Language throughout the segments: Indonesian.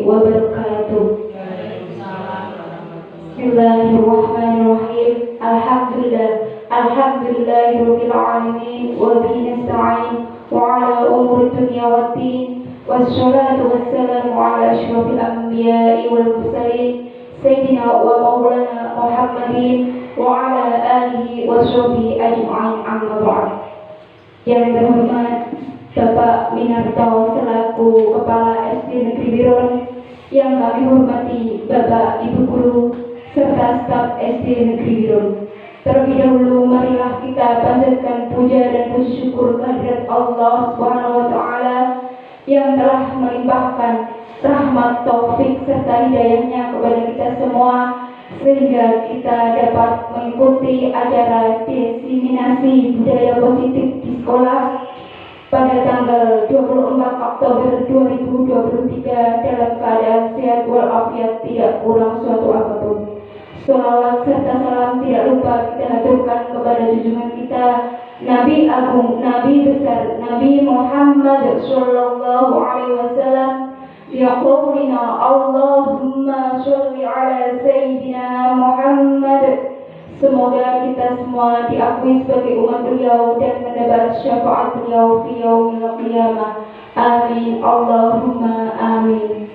wabarakatuh. Bismillahirrahmanirrahim. Alhamdulillahirabbil alamin wa bihi nasta'in wa ala umuri dunya waddin. Wassalatu wassalamu ala asyrafil anbiya'i wal mursalin sayyidina wa maulana Muhammadin wa ala alihi wa sahbihi ajma'in, amma ba'd. Yang terhormat Bapak Minarto selaku Kepala SD Negeri Biron, yang kami hormati Bapak Ibu Guru serta staf SD Negeri Biron. Terlebih dahulu marilah kita panjatkan puja dan puji syukur kehadirat Allah Subhanahu wa taala yang telah melimpahkan rahmat, taufik serta hidayahnya kepada kita semua sehingga kita dapat mengikuti acara diseminasi budaya positif di sekolah pada tanggal 24 Oktober 2023 dalam keadaan sehat walafiat, tidak kurang suatu apapun. Salawat serta salam tidak lupa kita haturkan kepada junjungan kita Nabi Agung, Nabi besar, Nabi Muhammad Sallallahu Alaihi Wasallam. Ya qaulina Allahumma sholli ala Sayyidina Muhammad. Semoga kita semua diakui sebagai umat beliau dan mendapat syafaat beliau fi yaumil qiyamah. Amin. Allahumma amin.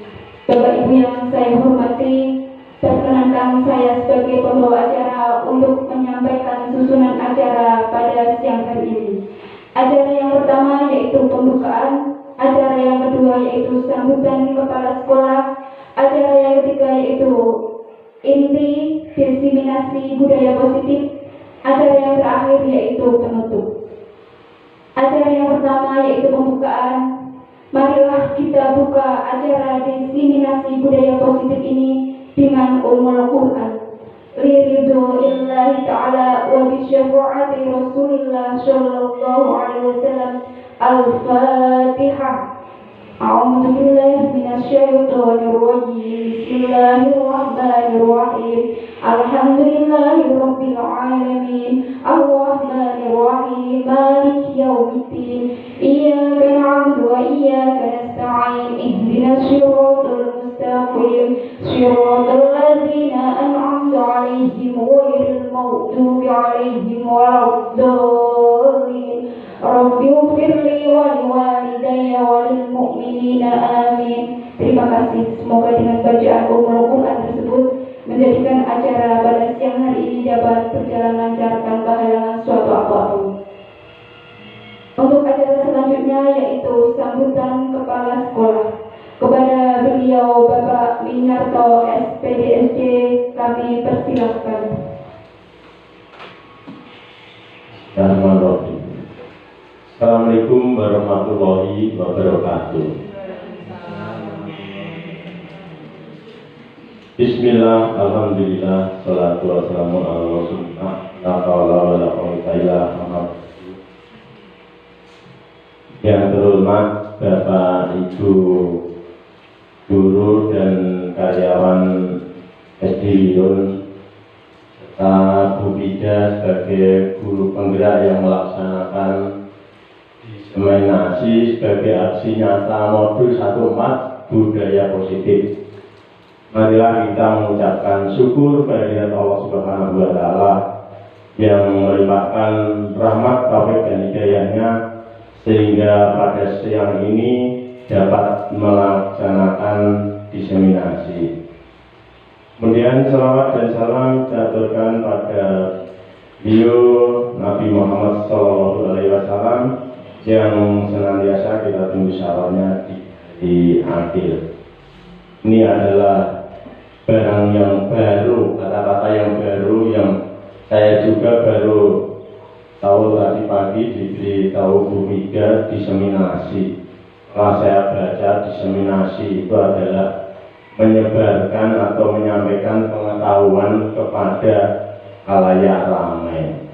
Bapak Ibu yang saya hormati, perkenankan saya sebagai pembawa acara untuk menyampaikan susunan acara pada siang hari ini. Acara yang pertama yaitu pembukaan, acara yang kedua yaitu sambutan kepala sekolah, acara yang ketiga yaitu inti diseminasi budaya positif, acara yang terakhir yaitu penutup. Acara yang pertama yaitu pembukaan. Marilah kita buka acara diseminasi budaya positif ini dengan Ummul Quran. Liridho illahi ta'ala wa bisyafaati Rasulillah sallallahu alaihi wasallam. Al-Fatihah. A'udzu billahi minasyaitonir rajim. Bismillahirrahmanirrahim. Alhamdulillahirabbil alamin. Arrahmanir rahim. Maliki yaumiddin. Iyyaka na'budu wa iyyaka nasta'in. Ihdinas siratal mustaqim. Siratal ladzina an'amta 'alaihim ghairil maghdubi 'alaihim waladdallin. Rabbi ighfirli wa liwalidayya wa lil mu'minina amin. Terima kasih. Semoga dengan bacaan Ummul Quran tersebut menjadikan acara pada siang hari ini dapat berjalan lancar tanpa halangan suatu apapun. Untuk acara selanjutnya yaitu sambutan kepala sekolah. Kepada beliau Bapak Minarto SPDSD kami persilahkan. Assalamualaikum warahmatullahi wabarakatuh. Bismillah, alhamdulillah, salatu wassalamu ala rasulillah, la hawla wa la quwwata illa billah. Yang terhormat Bapak Ibu guru dan karyawan SD Biron serta Bu Pida sebagai guru penggerak yang melaksanakan diseminasi sebagai aksi nyata modul 14 budaya positif. Marilah kita mengucapkan syukur kehadirat Allah Subhanahu wa taala yang melimpahkan rahmat, taufik dan hidayahnya sehingga pada siang ini dapat melaksanakan diseminasi. Kemudian selawat dan salam diaturkan pada beliau Nabi Muhammad SAW yang senantiasa kita tunggu salamnya di akhir. Ini adalah barang yang baru, kata-kata yang baru yang saya juga baru tahu tadi pagi diberitahu Bu Mega diseminasi. Setelah saya baca diseminasi itu adalah menyebarkan atau menyampaikan pengetahuan kepada khalayak ramai.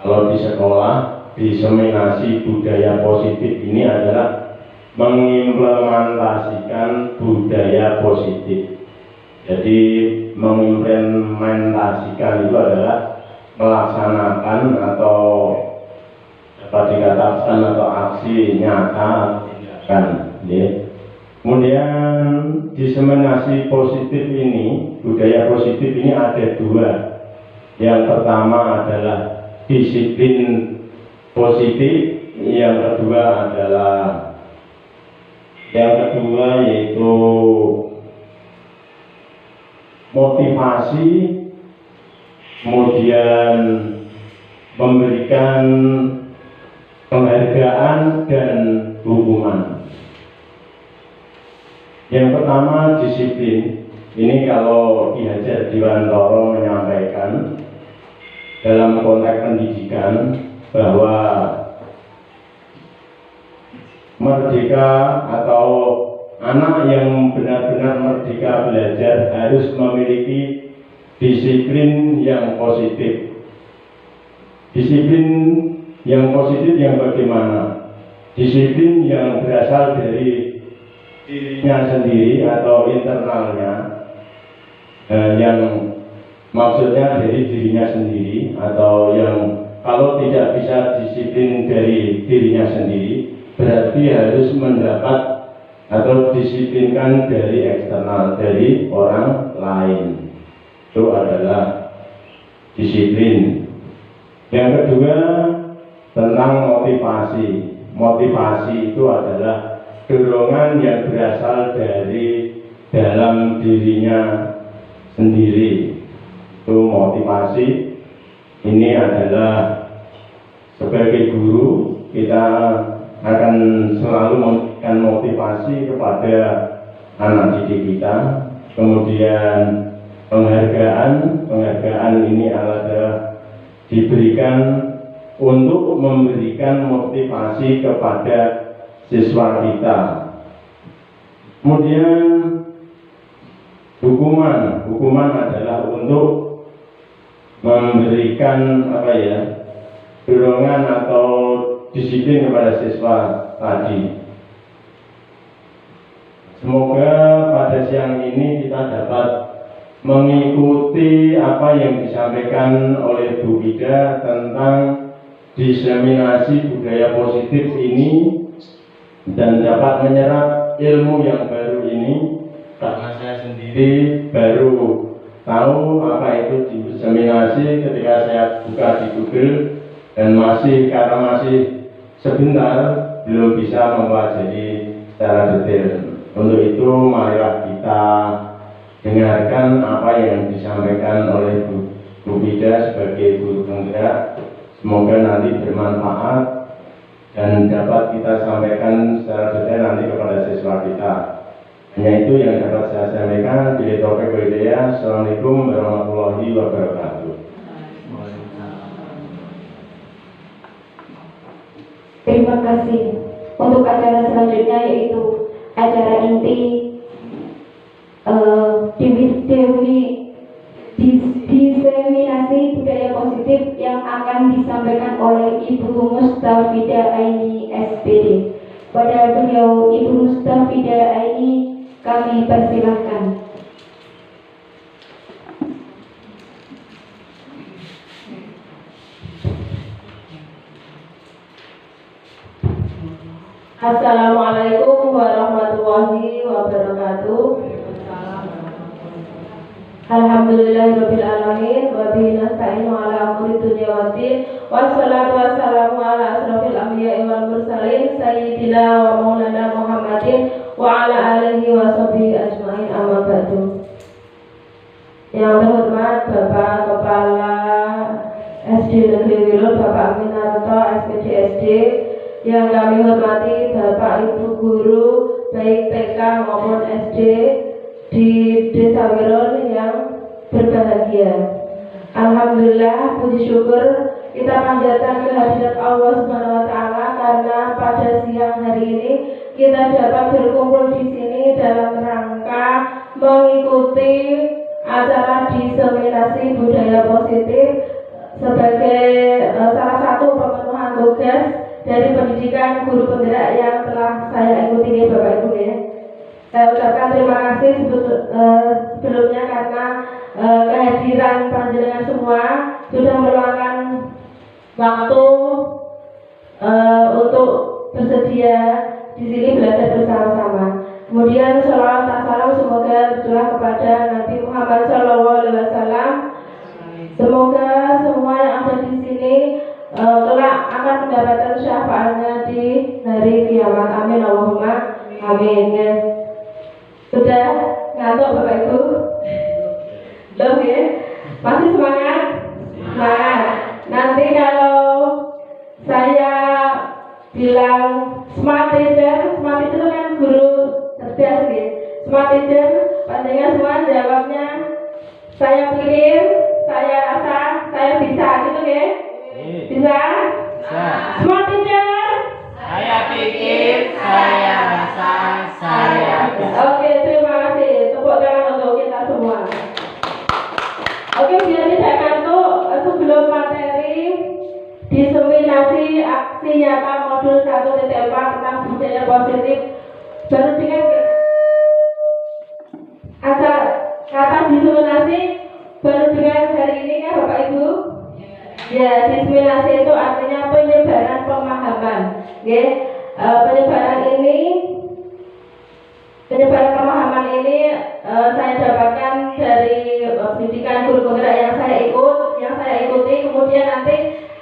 Kalau di sekolah, diseminasi budaya positif ini adalah mengimplementasikan budaya positif. Jadi mengimplementasikan itu adalah melaksanakan atau dapat dikatakan atau aksi nyata tindakan. Kemudian diseminasi positif ini, budaya positif ini ada dua. Yang pertama adalah disiplin positif, yang kedua yaitu motivasi, kemudian memberikan penghargaan dan hukuman. Yang pertama disiplin. Ini kalau Ki Haji Adiwantoro menyampaikan dalam konteks pendidikan bahwa merdeka atau anak yang benar-benar merdeka belajar harus memiliki disiplin yang positif. Disiplin yang positif yang bagaimana? Disiplin yang berasal dari dirinya sendiri atau internalnya, yang maksudnya dari dirinya sendiri, atau yang kalau tidak bisa disiplin dari dirinya sendiri berarti harus mendapat atau disiplinkan dari eksternal, dari orang lain. Itu adalah disiplin. Yang kedua tentang motivasi. Motivasi itu adalah dorongan yang berasal dari dalam dirinya sendiri. Itu motivasi. Ini adalah sebagai guru kita akan selalu memberikan motivasi kepada anak didik kita. Kemudian penghargaan ini adalah diberikan untuk memberikan motivasi kepada siswa kita. Kemudian hukuman adalah untuk memberikan dorongan atau disiplin kepada siswa tadi. Semoga pada siang ini kita dapat mengikuti apa yang disampaikan oleh Bu Ida tentang diseminasi budaya positif ini dan dapat menyerap ilmu yang baru ini, karena saya sendiri baru tahu apa itu diseminasi ketika saya buka di Google dan karena masih sebentar belum bisa mempelajari secara detail. Untuk itu marilah kita dengarkan apa yang disampaikan oleh Bu Ida sebagai guru penggerak. Semoga nanti bermanfaat dan dapat kita sampaikan secara detail nanti kepada siswa kita. Hanya itu yang dapat saya sampaikan. Bila taufiq wal hidayah. Assalamualaikum warahmatullahi wabarakatuh. Terima kasih. Untuk acara selanjutnya yaitu acara inti diseminasi budaya positif yang akan disampaikan oleh Ibu Mustafida Aini SPD. Pada beliau Ibu Mustafida Aini kami persilahkan. Assalamualaikum warahmatullahi wabarakatuh. Alhamdulillahirabbil alamin wa bihi nasta'inu ala umuri dunya waddin. Wassalatu wassalamu ala asrofil anbiya'i wal mursalin sayyidina wa maulana Muhammadin wa ala alihi wa sahbihi ajmain, amma ba'du. Yang terhormat Bapak Kepala SD Negeri Wilur Bapak Aminarto SPD SD, yang kami hormati Bapak Ibu Guru baik TK maupun SD di Desa Wiron yang berbahagia. Alhamdulillah, puji syukur kita panjatkan kehadirat Allah Subhanahu wa taala karena pada siang hari ini kita dapat berkumpul di sini dalam rangka mengikuti acara diseminasi budaya positif sebagai salah satu pemenuhan tugas dari pendidikan guru penggerak yang telah saya ikuti ya Bapak Ibu ya. Saya ucapkan terima kasih sebelumnya karena kehadiran panjenengan semua sudah meluangkan waktu untuk bersedia di sini belajar bersama-sama. Kemudian salawat dan salam semoga tercurah kepada Nabi Muhammad SAW. Semoga semua yang ada di sini kelak akan mendapatkan syafaatnya di hari kiamat. Amin Allahumma amin. Sudah ngantuk Bapak Ibu? Belum ya? Masih semangat? Semangat. Nanti kalau saya bilang smart teacher itu kan guru cerdas ya. Smart teacher, panjangnya semua jawabnya saya pikir, saya rasa, saya bisa gitu ya. Bisa? Bisa. Smart teacher. Saya pikir, saya rasa, saya bisa. Oke, terima kasih. Tepuk tangan untuk kita semua. Oke, biar tidak ngantuk, sebelum materi diseminasi aksi nyata modul 1.4 tentang budaya positif, baru dengan kata diseminasi baru dengan hari ini kan Bapak Ibu? Ya, diseminasi itu artinya penyebaran pemahaman. Ya, penyebaran pemahaman ini saya dapatkan dari pendidikan guru penggerak yang saya ikuti. Kemudian nanti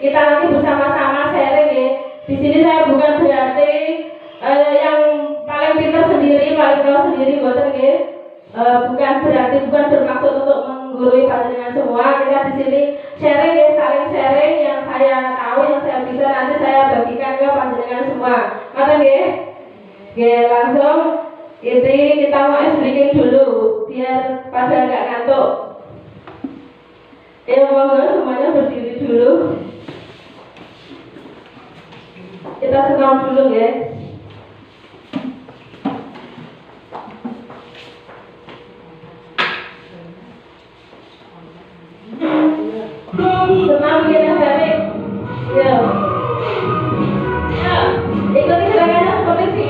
kita bersama-sama sharing ya. Di sini saya bukan berarti yang paling pintar sendiri, paling tahu sendiri, bukan bermaksud untuk menggurui panjenengan semua. Kita di sini sharing ya, saling sharing yang saya tahu, yang saya bisa nanti saya bagikan ke panjenengan semua. Ngoten nggih? Nggih, langsung ini kita mau sedikit dulu biar pada nggak ngantuk. Monggo semuanya berdiri dulu. Kita senam dulu ya. Senam kita sharing. Ya. Ya, ikuti gerakannya seperti ini.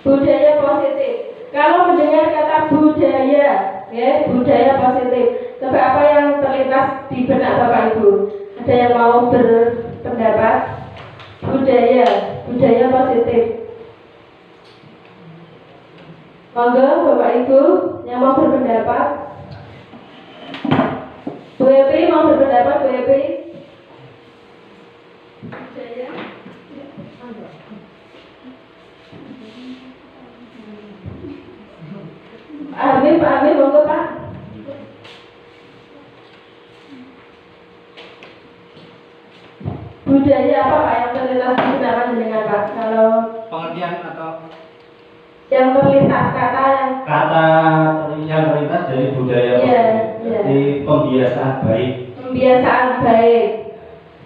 budaya positif. Kalau mendengar kata budaya, ya budaya positif, coba apa yang terlintas di benak Bapak Ibu? Ada yang mau berpendapat? Budaya positif. Monggo Bapak Ibu yang mau berpendapat. Bu Epi mau berpendapat, Bu Epi? Budaya. Pak Amir, monggo Pak. Budaya apa Pak yang terlintas di benak dengan Pak? Kalau Pengertian atau yang terlintas kata yang terlintas dari budaya Iya, jadi pembiasaan baik. Pembiasaan baik.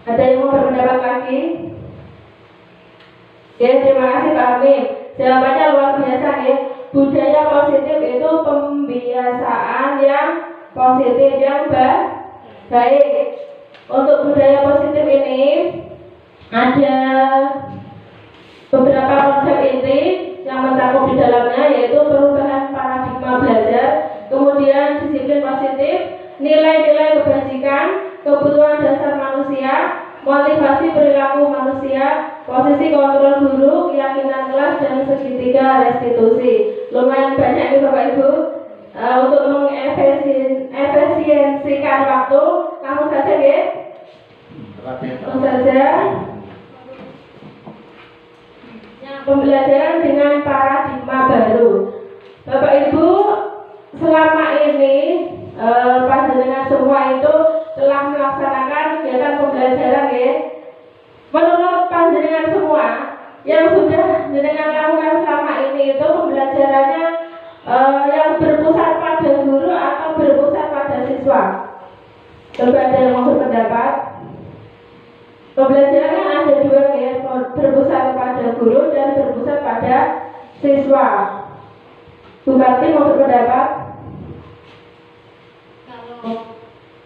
Ada yang mau berpendapat lagi? Ya, terima kasih Pak Amir. Jawabannya luar biasa ya. Budaya positif itu pembiasaan yang positif yang baik. Untuk budaya positif ini ada beberapa konsep inti yang mencakup di dalamnya, yaitu perubahan paradigma belajar, kemudian disiplin positif, nilai-nilai kebajikan, kebutuhan dasar manusia, motivasi perilaku manusia, posisi kontrol guru, keyakinan kelas, dan segitiga restitusi. Lumayan banyak nih Bapak Ibu. Untuk mengefisiensikan waktu, langsung saja ya. Langsung saja. Pembelajaran dengan paradigma baru. Bapak Ibu, selama ini panjenengan semua itu telah melaksanakan kegiatan pembelajaran ya. Menurut panjenengan semua yang sudah jenengan lakukan selama ini itu pembelajarannya yang berpusat pada guru atau berpusat pada siswa? Coba ada yang mau berpendapat? Pembelajaran ada dua ya, berpusat pada guru dan berpusat pada siswa. Bu Karti mau berpendapat?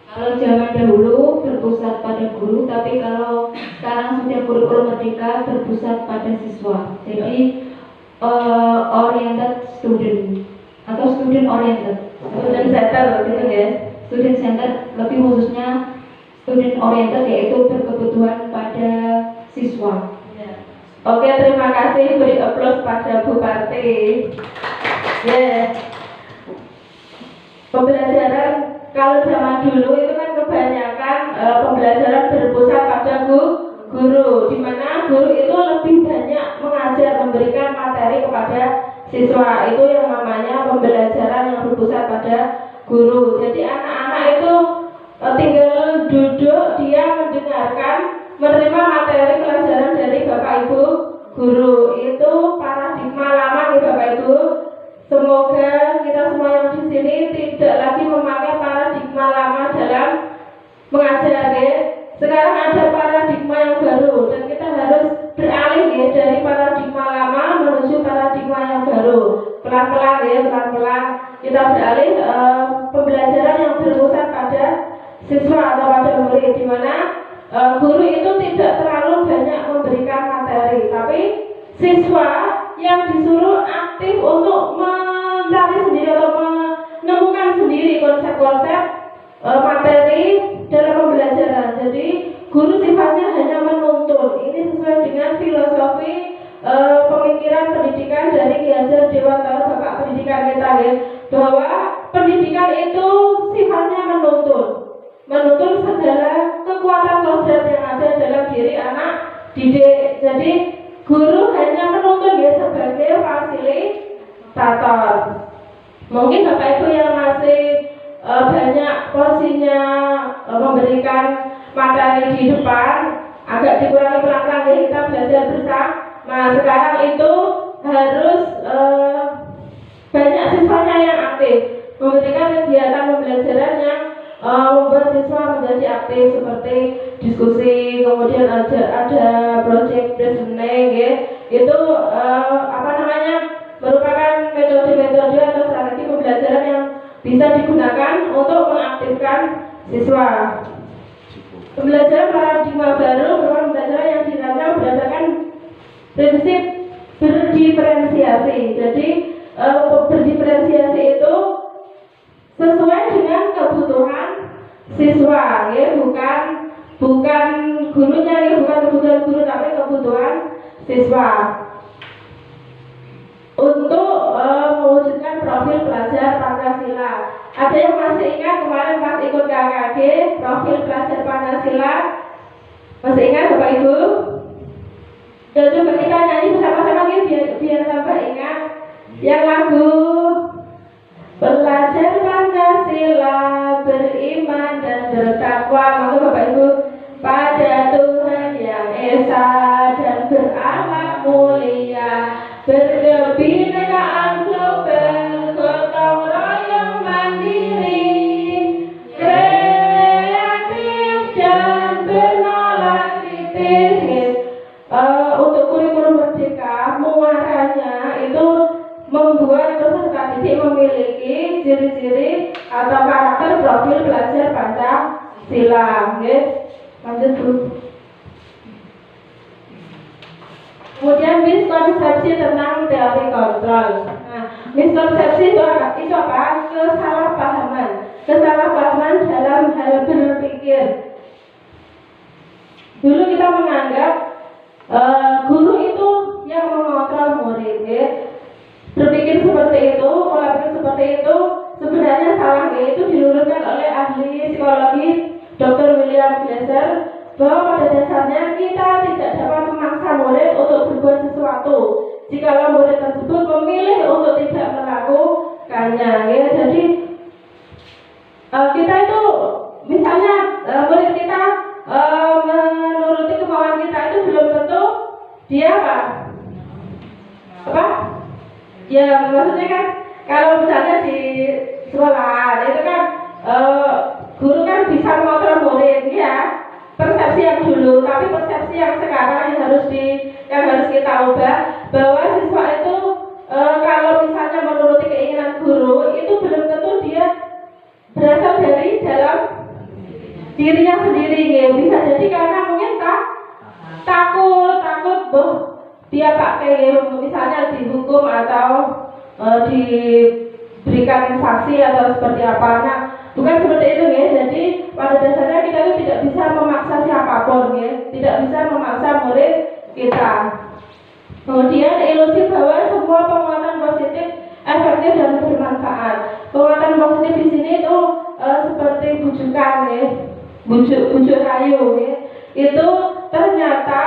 Kalau zaman dahulu berpusat pada guru, tapi kalau sekarang sudah kurikulum merdeka berpusat pada siswa. Jadi oriented student atau student oriented. Student center gitu ya. Student center lebih khususnya student oriented, yaitu berkebutuhan pada siswa. Oke, terima kasih. Beri aplaus pada Bu Parti. Pembelajaran kalau zaman dulu itu kan kebanyakan pembelajaran berpusat pada guru, di mana guru itu lebih banyak mengajar, memberikan materi kepada siswa. Itu yang namanya pembelajaran yang berpusat pada guru. Jadi anak-anak itu tinggal duduk, dia mendengarkan, menerima materi pelajaran dari Bapak Ibu guru. Itu paradigma lama nih Bapak Ibu. Semoga kita semua yang di sini tidak lagi memakai paradigma lama dalam mengajar ya. Sekarang ada paradigma yang baru dan kita harus beralih ya dari paradigma lama menuju paradigma yang baru. Pelan-pelan ya, pelan-pelan kita beralih pembelajaran yang berpusat pada siswa atau pada murid, di mana guru itu tidak terlalu banyak memberikan materi, tapi siswa yang disuruh aktif untuk mencari sendiri atau menemukan sendiri konsep-konsep materi dalam pembelajaran. Jadi guru sifatnya hanya menuntun. Ini sesuai dengan filosofi pemikiran pendidikan dari Ki Hajar Dewantara, Bapak Pendidikan kita ya, bahwa pendidikan itu sifatnya menuntun segala kekuatan kodrat yang ada dalam diri anak didik. Jadi guru hanya menuntun ya sebagai fasilitator. Mungkin Bapak Ibu yang masih banyak porsinya memberikan materi di depan, agak dikurangi pelan-pelan ya, kita belajar bersama. Nah sekarang itu harus banyak siswanya yang aktif, memberikan kegiatan pembelajaran yang membuat siswa menjadi aktif, seperti diskusi, kemudian ada project listening ya. Itu merupakan metode-metode atau strategi pembelajaran yang bisa digunakan untuk mengaktifkan siswa. Pembelajaran paradigma baru merupakan pembelajaran yang dirancang berdasarkan prinsip berdiferensiasi. Jadi berdiferensiasi itu sesuai dengan kebutuhan siswa, ya, bukan gurunya, ya, bukan kebutuhan guru tapi kebutuhan siswa untuk mewujudkan profil pelajar Pancasila. Ada yang masih ingat kemarin pas ikut KKG profil pelajar Pancasila? Masih ingat Bapak Ibu? Ya, coba kita nyanyi bersama-sama biar tambah ingat yang lagu belajar Pancasila, beriman dan bertakwa. Maka Bapak Ibu, pada Tuhan yang esa dan berakhlak mulia, berkebinekaan global, gotong royong mandiri, kreatif dan bernolak kritis. Untuk kurikulum merdeka, muaranya itu membuat peserta didik memiliki ciri-ciri atau karakter profil pelajar Pancasila. Lanjut Bu. Kemudian miskonsepsi tentang teori kontrol. Nah, miskonsepsi itu apa? Kesalahpahaman dalam hal berpikir. Dulu kita menganggap guru itu yang mengontrol murid, ya. Berpikir seperti itu, pola pikir seperti itu sebenarnya salah, ya. Itu diluruskan oleh ahli psikologi Dr. William Glasser bahwa pada dasarnya kita tidak dapat memaksa murid untuk berbuat sesuatu jika murid tersebut memilih untuk tidak melakukannya, ya. Jadi kita itu misalnya murid kita menuruti kemauan kita itu belum tentu dia apa? Ya, maksudnya kan kalau misalnya di sekolah itu kan guru kan bisa mengontrol murid, ya. Persepsi yang dulu, tapi persepsi yang sekarang yang harus kita ubah bahwa siswa itu kalau misalnya menuruti keinginan guru itu belum tentu dia berasal dari dalam dirinya sendiri, ya. Bisa jadi karena mungkin takut dia pakai, misalnya dihukum atau diberikan sanksi atau seperti apa. Nah, bukan seperti itu, ya. Jadi pada dasarnya kita itu tidak bisa memaksa siapapun, ya. Tidak bisa memaksa murid kita. Kemudian ilusi bahwa semua penguatan positif efektif dan bermanfaat. Penguatan positif di sini itu seperti bujukan, ya. Bujuk rayu, ya. Itu ternyata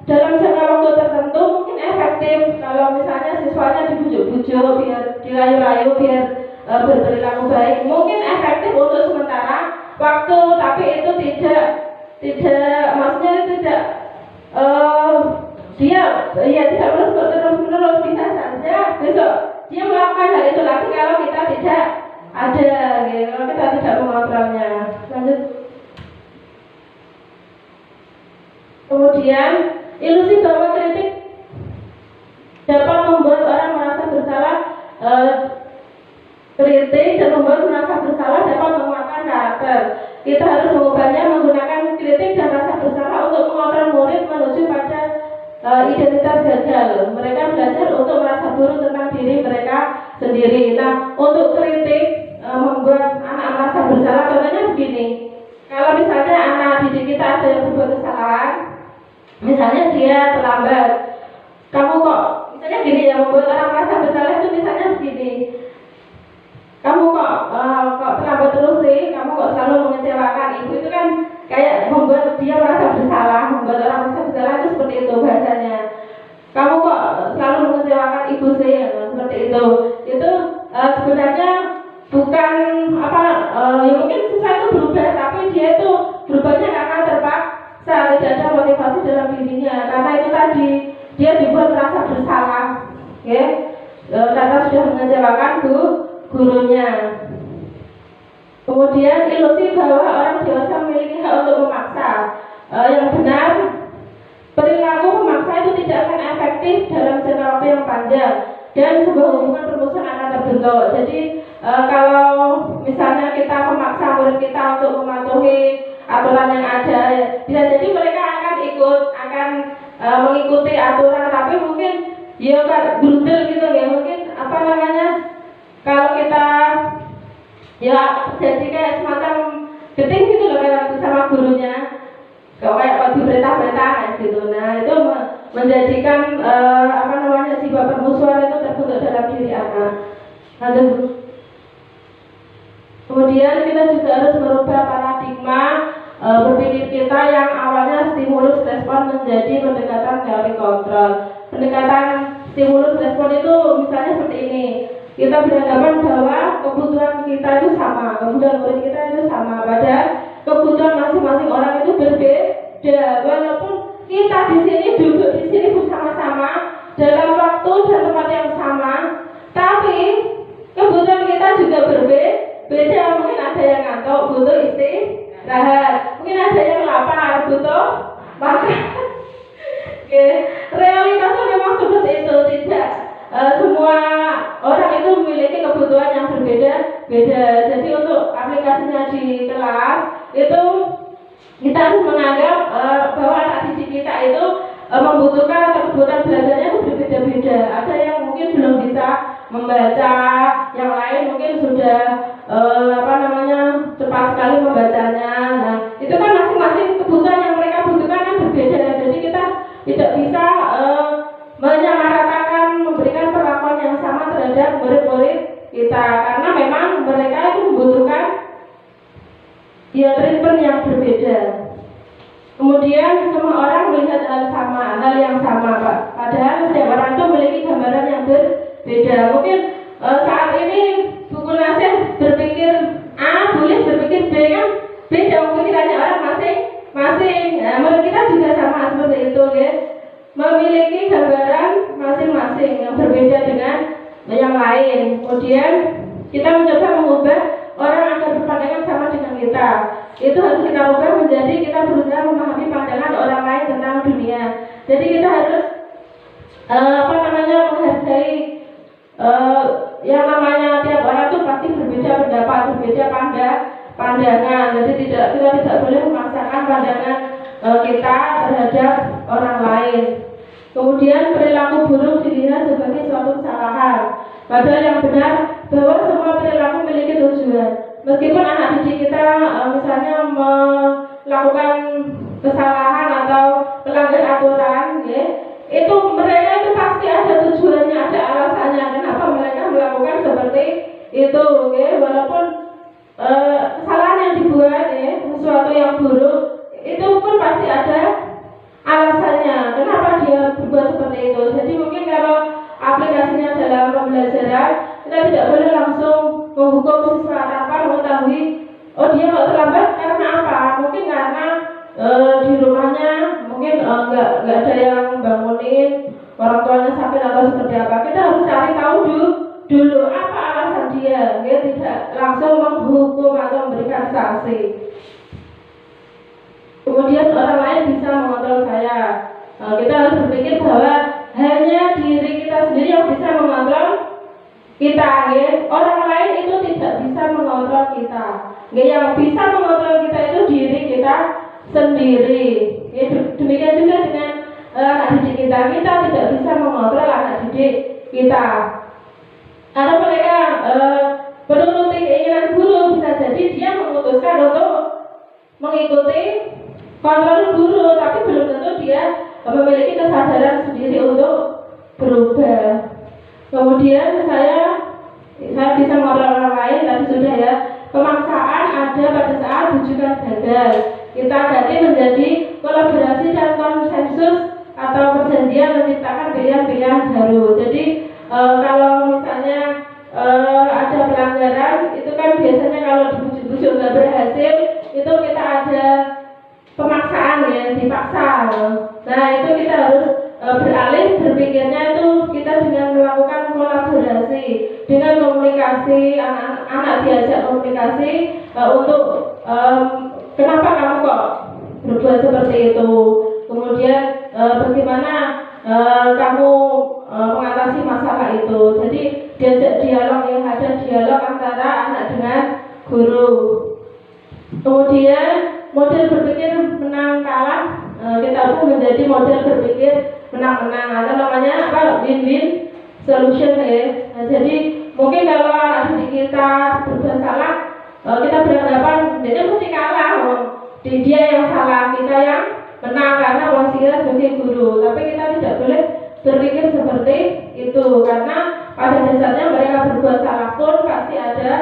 dalam jangka waktu tertentu mungkin efektif kalau misalnya siswanya dibujuk-bujuk biar dirayu-rayu biar berperilaku baik, mungkin efektif untuk sementara waktu, tapi itu tidak maksudnya tidak dia ya tidak terus-menerus. Bisa saja besok dia melakukan hal itu lagi kalau kita tidak ada, ya, kalau kita tidak mengontrolnya. Lanjut. Kemudian ilusi bahwa kritik dapat membuat orang merasa bersalah. Kritik dan membuat merasa bersalah dapat menguatkan karakter. Kita harus mengubahnya menggunakan kritik dan rasa bersalah untuk mengontrol murid menuju pada identitas gagal. Mereka belajar untuk merasa buruk tentang diri mereka sendiri. Nah, untuk kritik membuat anak merasa bersalah, contohnya begini. Kalau misalnya anak didik kita ada yang berbuat kesalahan, misalnya dia terlambat, kamu kok misalnya gini, ya, membuat orang merasa bersalah itu misalnya begini, kamu kok terlambat terus sih, kamu kok selalu mengecewakan ibu, itu kan kayak membuat dia merasa bersalah, membuat orang merasa bersalah itu seperti itu bahasanya. Kamu kok selalu mengecewakan ibu sih, seperti itu sebenarnya bukan ya mungkin sesuatu berubah, tapi dia itu berubahnya karena terpaksa, tidak ada motivasi dalam dirinya, karena itu tadi dia dibuat merasa bersalah, ya, karena sudah mengecewakan gurunya. Kemudian ilusi bahwa orang dewasa memiliki hak untuk memaksa. Yang benar, perilaku memaksa itu tidak akan efektif dalam jangka waktu yang panjang dan sebuah hubungan permusuhan akan terbentuk. Jadi kalau misalnya kita memaksa murid kita untuk mematuhi aturan yang ada, bisa jadi mereka akan mengikuti aturan, tapi mungkin ya kan grundel gitu ya, mungkin apa namanya, kalau kita ya jadi kayak semacam geting gitu loh kayak sama gurunya, kayak diperintah-perintah gitu. Nah itu menjadikan apa namanya, sifat permusuhan itu terbentuk dalam diri anak. Kemudian kita juga harus merubah paradigma berpikir kita yang awalnya stimulus respon menjadi pendekatan teori kontrol. Pendekatan stimulus respon itu misalnya seperti ini. Kita beranggapan bahwa kebutuhan kita itu sama, kebutuhan murid kita itu sama, padahal kebutuhan masing-masing orang itu berbeda. Walaupun kita di sini duduk di sini bersama-sama dalam waktu dan tempat yang sama, tapi kebutuhan kita juga berbeda. Mungkin ada yang ngantuk, butuh istirahat, mungkin ada yang lapar, butuh makan. Oke, realitasnya memang seperti itu, tidak semua orang itu memiliki kebutuhan yang berbeda-beda. Jadi untuk aplikasinya di kelas itu kita harus menganggap bahwa anak didik kita itu membutuhkan kebutuhan belajarnya itu berbeda-beda. Ada yang mungkin belum bisa membaca, yang lain mungkin sudah apa namanya, cepat sekali membacanya. Nah itu kan masing-masing kebutuhan yang mereka butuhkan kan berbeda. Jadi kita tidak bisa menyamaratakan, memberikan perlakuan yang sama terhadap murid-murid kita, karena memang mereka itu membutuhkan ya treatment yang berbeda. Kemudian semua orang melihat hal yang sama, Pak. Padahal setiap orang itu memiliki gambaran yang berbeda. Mungkin saat ini buku nasihat berpikir A, tulis berpikir B, kan beda pemikirannya orang masing-masing. Nah, menurut kita juga sama seperti itu, ya. Memiliki gambaran masing-masing yang berbeda dengan yang lain. Kemudian kita mencoba mengubah orang agar berpandangan sama dengan kita. Itu harus kita ubah menjadi kita berusaha memahami pandangan orang lain tentang dunia. Jadi kita harus apa namanya, menghargai yang namanya tiap orang itu pasti berbeda pendapat, berbeda pandangan. Jadi kita tidak boleh memaksakan pandangan kita terhadap orang lain. Kemudian perilaku buruk dilihat sebagai suatu kesalahan. Padahal yang benar bahwa semua perilaku memiliki tujuan. Meskipun anak didik kita misalnya melakukan kesalahan atau melanggar aturan, ya, itu mereka itu pasti ada tujuannya, ada alasannya kenapa mereka melakukan seperti itu, ya. Walaupun kesalahan yang dibuat, ya, sesuatu yang buruk, itu pun pasti ada alasannya kenapa dia berbuat seperti itu. Jadi mungkin kalau aplikasinya dalam pembelajaran, kita tidak boleh langsung menghukum siswa tanpa mengetahui oh dia kok terlambat karena apa. Mungkin karena di rumahnya mungkin nggak ada yang bangunin, orang tuanya sakit atau seperti apa. Kita harus cari tahu dulu apa alasan dia, ya, tidak langsung menghukum atau memberikan sanksi. Kemudian orang lain bisa mengontrol saya. Kita harus berpikir bahwa hanya diri kita sendiri yang bisa mengontrol kita, ya. Orang lain itu tidak bisa mengontrol kita. Ya, yang bisa mengontrol kita itu diri kita sendiri. Ya, demikian juga dengan anak didik kita. Kita tidak bisa mengontrol anak didik kita. Karena mereka menuruti keinginan guru, bisa jadi dia memutuskan untuk mengikuti kontrol guru, tapi belum tentu dia memiliki kesadaran sendiri untuk berubah. Kemudian saya bisa mengontrol orang lain, tadi sudah, ya. Pemaksaan ada pada saat rujukan gagal. Kita ganti menjadi kolaborasi dan konsensus atau perjanjian menciptakan pilihan-pilihan baru. Jadi kalau misalnya ada pelanggaran, itu kan biasanya kalau dibujuk-bujuk nggak berhasil, itu kita ada pemaksaan, ya, dipaksa. Nah itu kita harus beralih berpikirnya itu kita dengan melakukan kolaborasi, dengan komunikasi, anak diajak komunikasi untuk kenapa kamu kok berbuat seperti itu, kemudian bagaimana kamu mengatasi masalah itu. Jadi diajak dialog, yang ada dialog antara anak dengan guru. Kemudian model berpikir menang kalah kita ubah menjadi model berpikir menang-menang, atau namanya apa, win-win solution ya. Nah, jadi mungkin kalau adik kita berbuat salah, kita beranggapan dia mesti kalah, dia yang salah, kita yang menang karena kita sebagai guru. Tapi kita tidak boleh berpikir seperti itu, karena pada dasarnya mereka berbuat salah pun pasti ada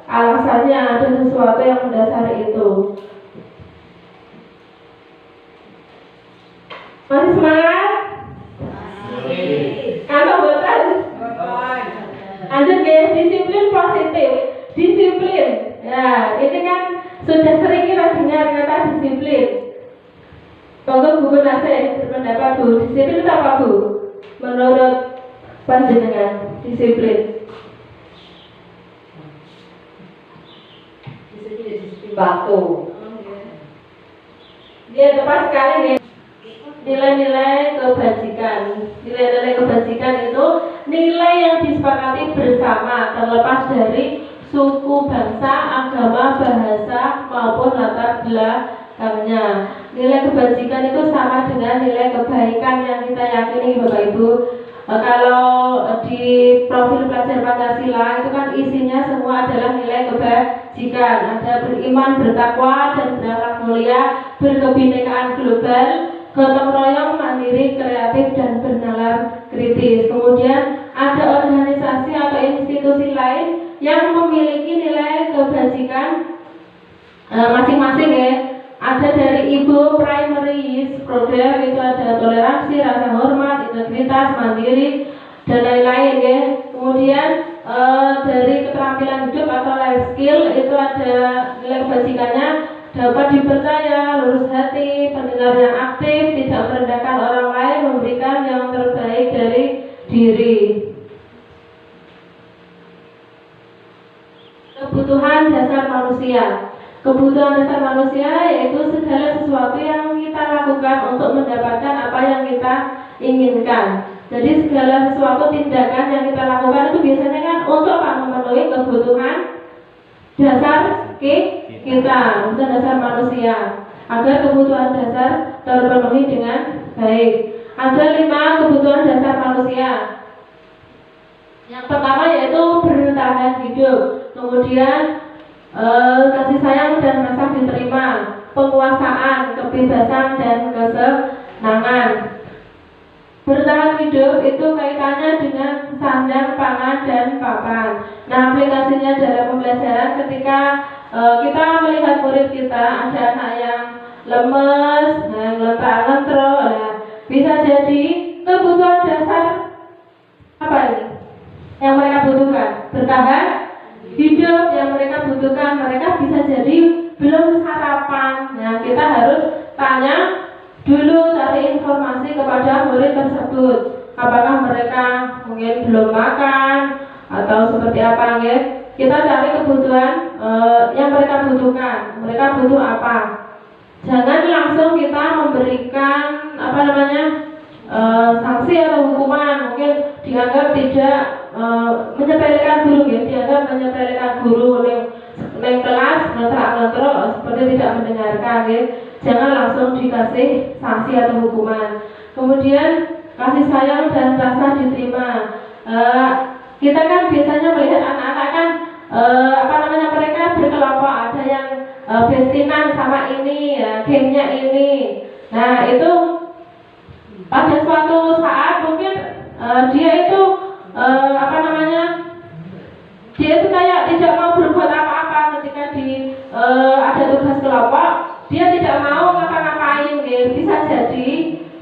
alasannya, ada sesuatu yang mendasari itu. Masih semangat? Kalau bosan? Lanjut ya, disiplin positif. Disiplin. Ya, ini kan sudah sering kita dengar kata disiplin. Kalau Bu Nasir berpendapat Bu, disiplin itu apa Bu? Menurut panjenengan, disiplin. Disiplin waktu. Dia tepat sekali nih. Nilai-nilai kebajikan. Nilai-nilai kebajikan itu nilai yang disepakati bersama, terlepas dari suku, bangsa, agama, bahasa maupun latar belakangnya. Nilai kebajikan itu sama dengan nilai kebaikan yang kita yakini, Bapak Ibu. Kalau di profil pelajar Pancasila itu kan isinya semua adalah nilai kebajikan. Ada beriman, bertakwa, dan berakhlak mulia, berkebinekaan global, gotong royong, mandiri, kreatif, dan bernalar kritis. Kemudian ada organisasi atau institusi lain yang memiliki nilai kebajikan masing-masing ya. Ada dari Ibu Primary Program, itu ada toleransi, rasa hormat, integritas, mandiri, dan lain-lain ya. Kemudian dari keterampilan hidup atau life skill itu ada nilai kebajikannya, dapat dipercaya, lurus hati, pendengar yang aktif, tidak merendahkan orang lain, memberikan yang terbaik dari diri. Kebutuhan dasar manusia. Kebutuhan dasar manusia yaitu segala sesuatu yang kita lakukan untuk mendapatkan apa yang kita inginkan. Jadi segala sesuatu tindakan yang kita lakukan itu biasanya kan untuk memenuhi kebutuhan dasar kita, kebutuhan dasar manusia, agar kebutuhan dasar terpenuhi dengan baik. Ada 5 kebutuhan dasar manusia. Yang pertama yaitu bertahan hidup, kemudian kasih sayang dan rasa diterima, penguasaan, kebebasan, dan kesenangan. Bertahan hidup itu kaitannya dengan sandang, pangan, dan papan. Nah, aplikasinya dalam pembelajaran ketika kita melihat murid kita, ada anak yang lemes, ngelentak-ngentrok, bisa jadi kebutuhan dasar apa ini yang mereka butuhkan? Bertahan hidup yang mereka butuhkan. Mereka bisa jadi belum sarapan. Nah, kita harus tanya dulu, cari informasi kepada murid tersebut, apakah mereka mungkin belum makan atau seperti apa ya. Kita cari kebutuhan yang mereka butuhkan. Mereka butuh apa? Jangan langsung kita memberikan apa namanya sanksi atau hukuman. Mungkin dianggap tidak menyepelekan guru ya, dianggap menyepelekan guru neng kelas ngetrak seperti tidak mendengarkan ya. Jangan langsung dikasih sanksi atau hukuman. Kemudian kasih sayang dan rasa diterima. Kita kan biasanya melihat anak-anak kan apa namanya, mereka berkelompok, ada yang bestinan sama ini ya, gengnya ini. Nah, itu pada suatu saat mungkin dia itu apa namanya, dia itu kayak tidak mau berbuat apa-apa ketika ada tugas kelompok, dia tidak mau ngapa-ngapain gitu. Bisa jadi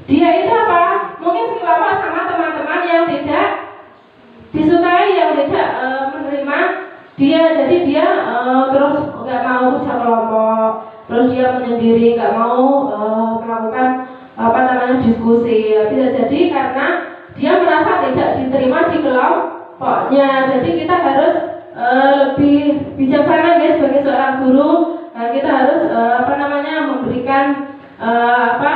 dia itu apa, mungkin sekelompok sama teman-teman yang tidak disukai, yang tidak menerima dia, jadi dia terus nggak mau kerja kelompok, terus dia menyendiri, nggak mau melakukan apa namanya diskusi. Bisa jadi karena dia merasa tidak diterima di kelompoknya. Jadi kita harus lebih bijaksana ya sebagai seorang guru. Kita harus apa namanya, memberikan apa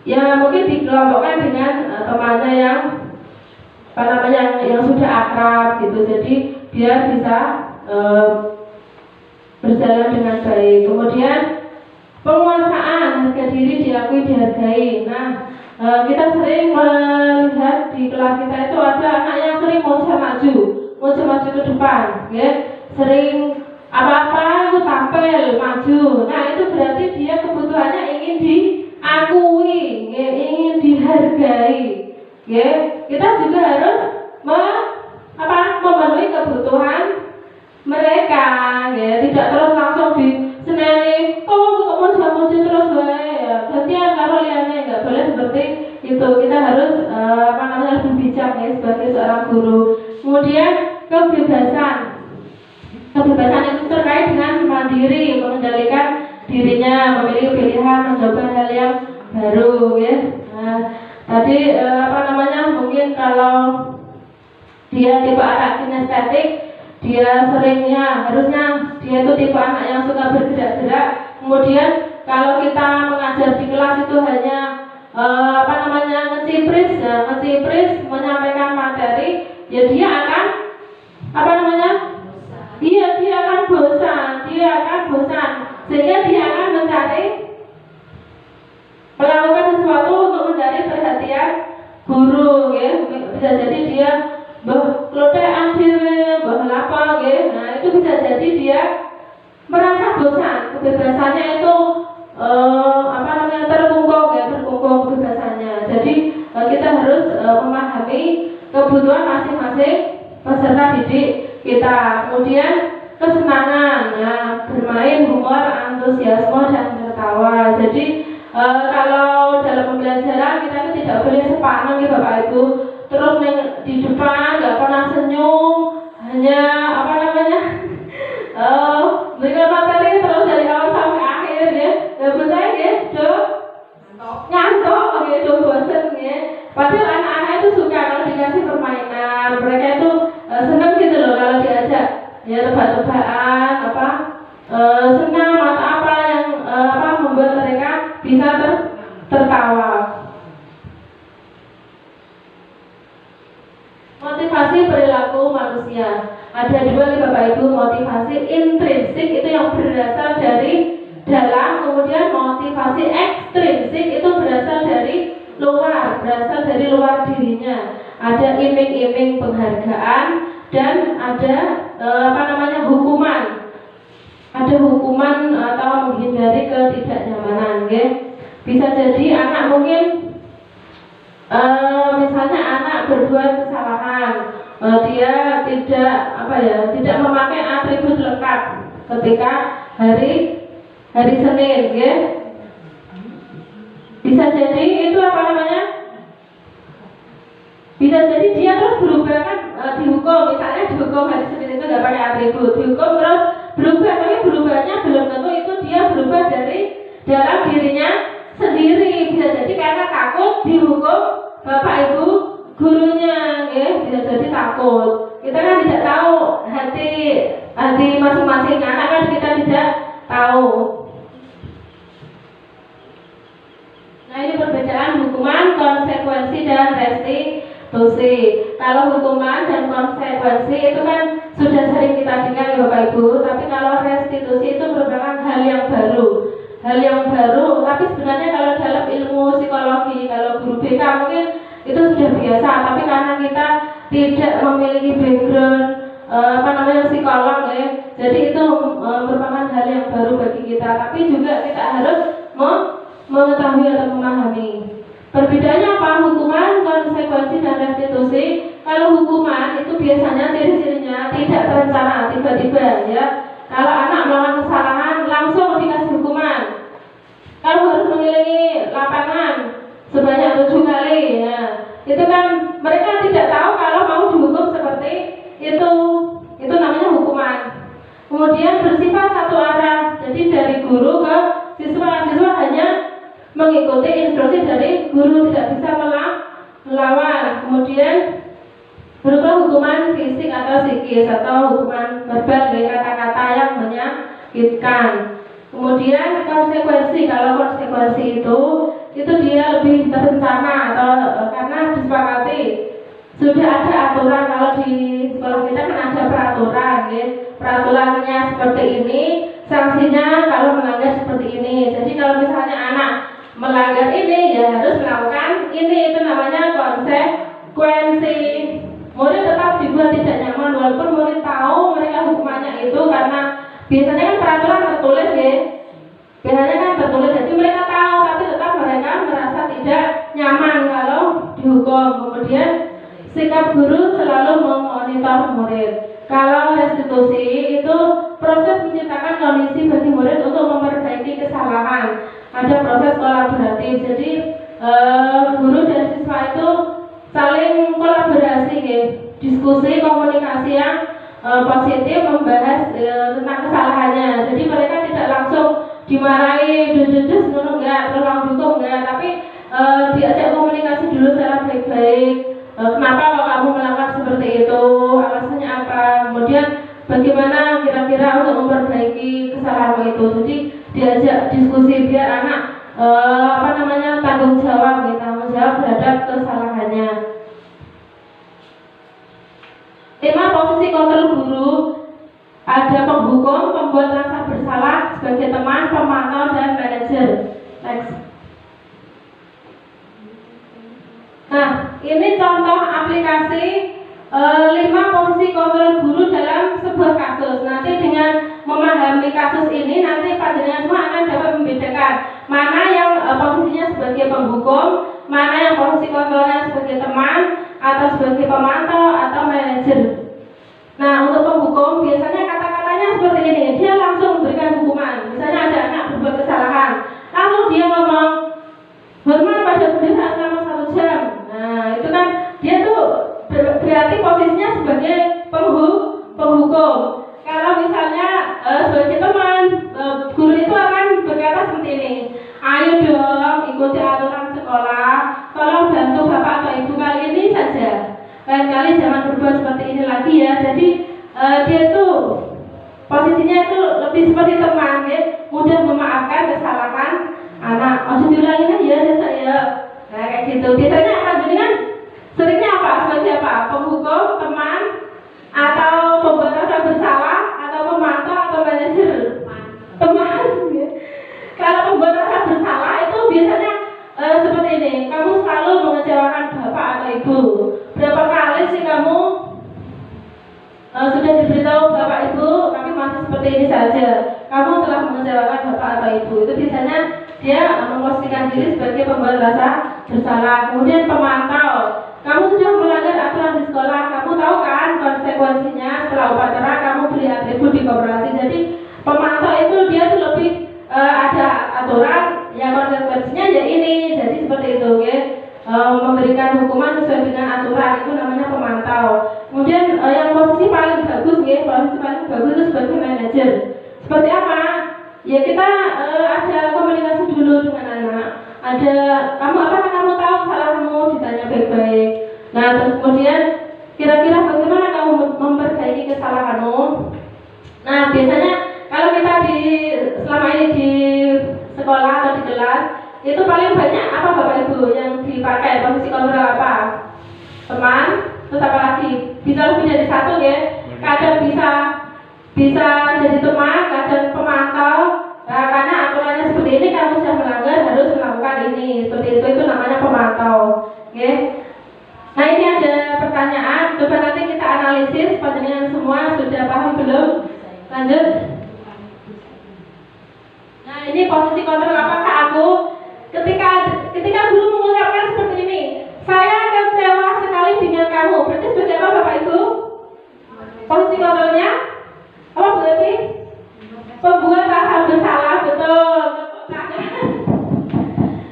ya, mungkin dikelompokkan dengan temannya yang apa namanya, yang sudah akrab gitu. Jadi biar bisa berjalan dengan baik. Kemudian penguasaan, harga diri diakui, dihargai. Nah, kita sering melihat di kelas kita itu ada anak yang sering mau maju ke depan, ya. Sering apa-apa itu tampil maju. Nah itu berarti dia kebutuhannya ingin diakui, ya, ingin dihargai. Ya, kita juga harus memenuhi kebutuhan mereka, ya. Tidak terus langsung diseneni, kok mau terus ya. Gantian karo liyane, enggak boleh seperti itu. Kita harus lebih bijak, ya, sebagai seorang guru. Kemudian kebebasan itu terkait dengan mandiri, mengendalikan dirinya, memilih pilihan, mencoba hal yang baru, ya. Nah, tadi mungkin kalau dia tipe anak kinestetik, harusnya dia itu tipe anak yang suka bergerak-gerak. Kemudian kalau kita mengajar di kelas itu hanya ngecipris menyampaikan materi, ya dia akan dia akan bosan, sehingga dia akan melakukan sesuatu untuk mencari perhatian guru, ya. Bisa jadi dia klotekan dhewe, apa, ya. Nah itu bisa jadi dia merasa bosan. Kebebasannya itu terkungkung, ya, kebebasannya. Jadi kita harus memahami kebutuhan masing-masing peserta didik kita. Kemudian kesenangan, nah, bermain, humor, antusiasme, dan tertawa. Jadi kalau dalam pembelajaran kita itu tidak boleh sepaneng, ya Bapak Ibu, terus di depan nggak pernah senyum, hanya berikan materi terus dari awal sampai akhir, ya. Menurut saya, ya, ngantuk, ya, bosen, ya. Padahal anak-anak itu suka kalau dikasih permainan, mereka itu senang gitu loh kalau diajak, ya, tebak-tebakan, senang atau apa yang membuat mereka bisa tertawa. Motivasi perilaku manusia. Ada dua nih Bapak Ibu, motivasi intrinsik itu yang berasal dari dalam, kemudian motivasi ekstrinsik itu berasal dari luar dirinya. Ada iming-iming penghargaan dan ada hukuman. Ada hukuman atau menghindari ketidaknyamanan, ya. Bisa jadi anak mungkin misalnya anak berbuat kesalahan, dia tidak memakai atribut lengkap ketika hari Senin, ya. Bisa jadi itu bisa jadi dia terus berubah, kan, dihukum, misalnya dihukum hari Senin itu nggak pakai atribut, dihukum terus berubah, tapi berubahnya belum tentu itu dia berubah dari dalam dirinya sendiri. Bisa jadi karena takut dihukum Bapak Ibu gurunya, ya. Bisa jadi takut. Kita kan tidak tahu hati masing-masing anak, kan kita tidak tahu. Nah, ini perbedaan hukuman, konsekuensi, dan restitusi. Kalau hukuman dan konsekuensi itu kan sudah sering kita dengar, ya Bapak Ibu. Tapi kalau restitusi itu merupakan hal yang baru. Tapi sebenarnya kalau dalam ilmu psikologi, kalau guru BK mungkin itu sudah biasa. Tapi karena kita tidak memiliki background psikolog, ya, jadi itu merupakan hal yang baru bagi kita. Tapi juga kita harus mengetahui atau memahami perbedaannya apa hukuman, konsekuensi, dan restitusi. Kalau hukuman itu biasanya ciri-cirinya tidak terencana, tiba-tiba, ya. Kalau anak melakukan kesalahan langsung dikasih hukuman. Kalau harus mengelilingi lapangan sebanyak 7 kali, ya. Itu kan mereka tidak tahu kalau mau dihukum seperti itu namanya hukuman. Kemudian bersifat satu arah, jadi dari guru ke siswa hanya mengikuti instruksi dari guru, tidak bisa melawan. Kemudian berupa hukuman fisik atau psikis, atau hukuman verbal dari kata-kata yang menyakitkan. Kemudian konsekuensi, kalau konsekuensi itu dia lebih terencana, atau karena disepakati sudah ada aturan. Kalau di sekolah kita kan ada peraturan, ya. Peraturannya seperti ini, sanksinya kalau melanggar seperti ini. Jadi kalau misalnya anak melanggar ini, ya harus melakukan ini, itu namanya konsekuensi. Murid tetap dibuat tidak nyaman walaupun murid tahu mereka hukumannya itu, karena biasanya kan peraturan tertulis ya. Biasanya kan tertulis, jadi mereka tahu, tapi tetap mereka merasa tidak nyaman kalau dihukum. Kemudian sikap guru selalu memonitor murid. Kalau restitusi itu proses menciptakan kondisi bagi murid untuk memperbaiki kesalahan. Ada proses kolaboratif, jadi guru dan siswa itu saling kolaborasi ya. Diskusi, komunikasi yang positif, membahas tentang kesalahannya. Jadi mereka tidak langsung dimarahi, dus enggak, terlalu dukung enggak, tapi diajak komunikasi dulu secara baik-baik. Kenapa kalau kamu melakukan seperti itu, alasannya apa, kemudian bagaimana kira-kira untuk memperbaiki kesalahanmu itu. Jadi diajak diskusi biar anak tanggung jawab terhadap kesalahannya. 5 posisi kontrol guru. Ada penghukum, pembuat rasa bersalah sebagai teman, pemantau, dan manajer. Next. Nah, ini contoh aplikasi 5 posisi kontrol guru dalam sebuah kasus. Nanti dengan memahami kasus ini, nanti panjenengan semua akan dapat membedakan mana yang posisinya sebagai penghukum, mana yang posisi kontrolnya sebagai teman, atau sebagai pemantau, atau manajer. Nah, untuk penghukum biasanya kata-katanya seperti ini. Dia langsung memberikan hukuman. Misalnya ada anak berbuat kesalahan, lalu dia ngomong hormat pada bendera selama 1 jam. Nah, itu kan dia tuh berarti posisinya sebagai penghukum. Kalau misalnya sebagai teman, guru itu akan berkata seperti ini. Ayo dong, ikuti aturan sekolah. Tolong bantu bapak atau ibu kali ini saja. Lain kali jangan berbuat seperti ini lagi ya. Jadi dia tuh posisinya itu lebih seperti teman ya, mudah memaafkan kesalahan anak. Oh, diulangi ya saya. Nah, kayak gitu. Biasanya akan kan seringnya apa? Sebagai apa? Penghukum, teman, atau pembuat rasa bersalah, atau pemantau, atau manajer? Teman. Ya. Kalau pembuat rasa bersalah itu biasanya seperti ini. Kamu selalu mengecewakan bapak atau ibu. Berapa kali sih kamu sudah diberitahu bapak ibu, tapi masih seperti ini saja? Kamu telah mengecewakan bapak atau ibu. Itu biasanya dia memposisikan diri sebagai pembuat rasa bersalah. Kemudian pemantau. Kamu sudah melanggar aturan di sekolah. Kamu tahu kan konsekuensinya setelah upacara kamu beri atribut di koperasi. Jadi pemantau itu dia tuh lebih ada aturan, ya konsekuensinya ya ini. Jadi seperti itu, ya. Memberikan hukuman sesuai dengan aturan, itu namanya pemantau. Kemudian yang posisi paling bagus ya, posisi paling bagus itu sebagai manajer. Seperti apa? Ya kita ada komunikasi dulu dengan anak. Ada apakah kamu tahu salahmu, ditanya baik-baik. Nah, terus kemudian kira-kira bagaimana kamu memperbaiki kesalahanmu? Nah, biasanya kalau kita selama ini di sekolah atau di kelas, itu paling banyak apa bapak ibu yang dipakai posisi kontrol apa? Teman, terus apa lagi? Bisa lebih dari satu ya. Kadang bisa jadi teman, kadang pemantau. Nah, karena aturannya seperti ini, kamu sudah melanggar harus melakukan ini. Seperti itu namanya pemantau. Oke. Nah, ini ada pertanyaan. Coba nanti kita analisis. Panjenengan semua sudah paham belum? Lanjut. Nah, ini posisi kontrol. Apakah aku ketika guru mengucapkan seperti ini, saya kecewa sekali dengan kamu, berarti sebagai apa bapak ibu? Posisi kontrolnya apa berarti? Pembuat rasa bersalah, betul.